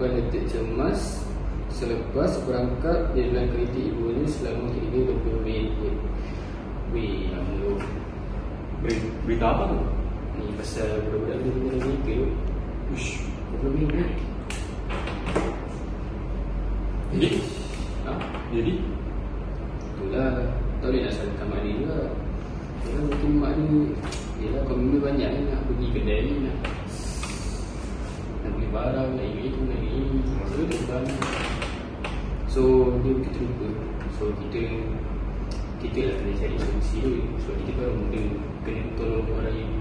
menyebabkan detik cemas selepas berangkat di dalam kereta ibunya selama kira 20 minit. Weh, lama tu. Berita apa tu? Ni pasal budak-budak ni kena kereta. Ush. 20 minit. Jadi? Ha? Jadi? Itulah. Tak boleh nak salahkan mak dia juga. Yalah, mungkin mak dia, yelah komitmen banyak kan, nak pergi kedai ni, nak beli barang, nak ini, nak ini. So dia banyak. So dia begitu lupa. So kita lah kena cari solusi dia. Sebab kita kan muda, kena tolong orang yang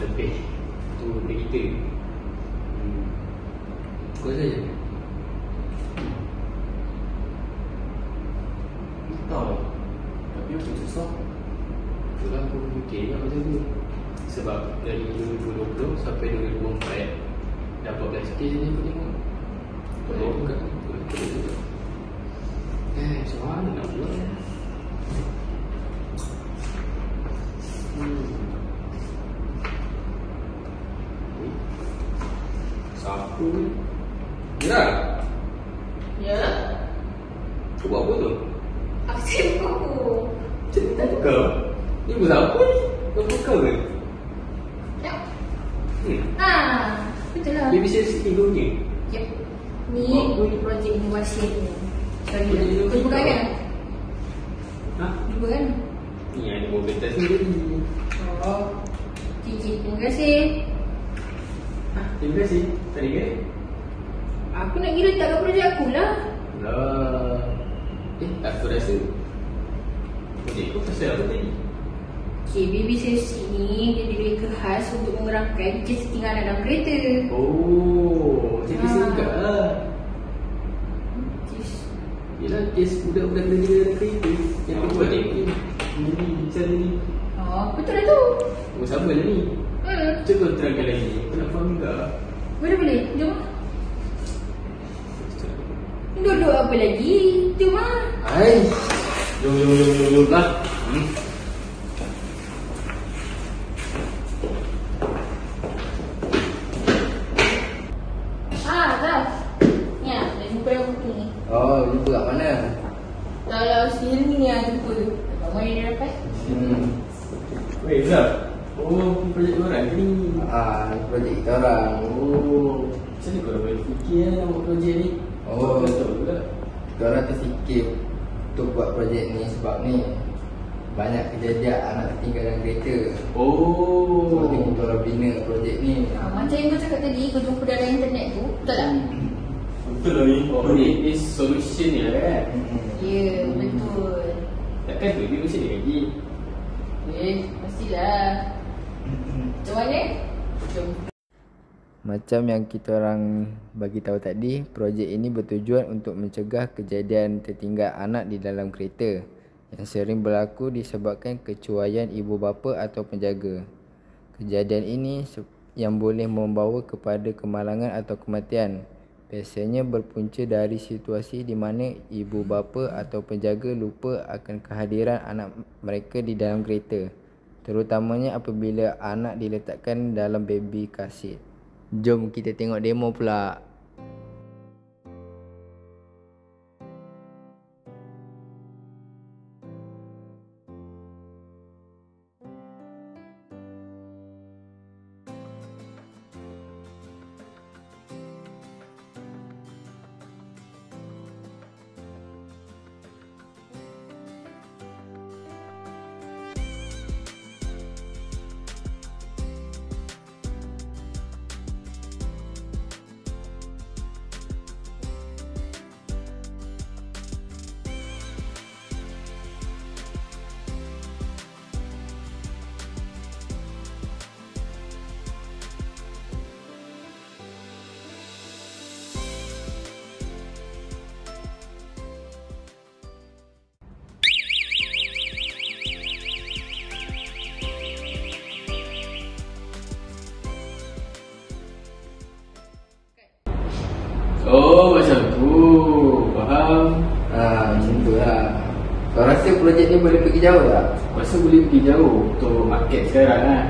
lebih. Tu benda kita. Kau saja. Tak. Tapi macam susah. Itulah aku fikir kan macam tu. Sebab dari 2020 sampai 2024 dah 14 kes je aku tengok. Boleh buka ni. Boleh buka. Macam mana nak buat? Sapu ni. Mira, Ya? kau buat apa tu? Aku sibuk aku. Cerita kau. Ni buat apa ni? Kau buka ke? Ya. Hmm. Betul lah. Dia bisa sikit kau punya. Yep. Ni Oh. projek inovasi ni. Sorry Projek lah. inovasi Kau buka apa? kan? Ha? Buka kan? Ni ada bawa pentas ni tadi. Oh. Cici, terima kasih. Terima kasih. Tadi ke? Aku nak kira tak ke projek aku lah. Lah. Aku rasa projek kau pasal apa tadi? Okay, baby sesi ni dia direka khas untuk mengerangkai kes ketinggalan dalam kereta. Oh, macam kes ni juga lah. Kes. Yelah, kes budak-budak kerja dalam kereta. Yang kau buat ni. Ni, bicara ni. Oh, betul lah tu. Oh, sama lah ni. Cuba kau terangkan lagi. Aku nak faham juga. Boleh. Jom. Duduk apa lagi? Jom lah. Hai. Jom lah. Zaf. Ni lah, dah jumpa dalam buku ni. Oh, jumpa kat mana? Kalau sini ni lah jumpa. Lama dia dapat. Weh, Zaf. Oh, projek korang ke ni? Projek kita orang. Oh, macam mana kau dah boleh fikir nak buat projek ni? Oh. Betul pula. Kita orang terfikir untuk buat projek ni sebab ni banyak kejadian anak tertinggal dalam kereta. Sebab tu kita orang bina projek ni. Macam yang kau cakap tadi, kau jumpa dalam internet tu. Betul tak? Betul lah ni. Oh, ni solution ni lah kan? Ya, betul. Takkan tu dia mesti dia lagi. Pastilah. Macam mana? Jom. Macam yang kita orang bagi tahu tadi, projek ini bertujuan untuk mencegah kejadian tertinggal anak di dalam kereta yang sering berlaku disebabkan kecuaian ibu bapa atau penjaga. Kejadian ini yang boleh membawa kepada kemalangan atau kematian biasanya berpunca dari situasi di mana ibu bapa atau penjaga lupa akan kehadiran anak mereka di dalam kereta, terutamanya apabila anak diletakkan dalam baby car seat. Jom kita tengok demo pula. Oh, macam tu. Faham? Macam tu lah. Kau rasa projek ni boleh pergi jauh tak? Rasa boleh pergi jauh untuk market sekarang lah.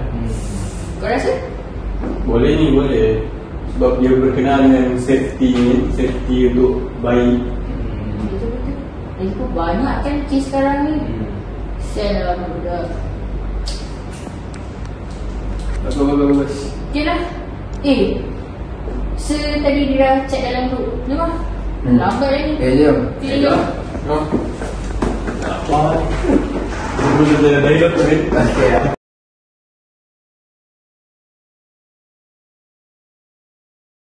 Kau rasa? Boleh ni, boleh. Sebab dia berkenaan dengan safety untuk bayi. Betul-betul. Lagipun banyak kan kes sekarang ni. Sel lah budak. Bagus. Okay lah. Tadi dia dah chat dalam grup. Jom lah. Lambat lagi. Jom. Jom. Apa? Kita dah dialog tu kan? Okay.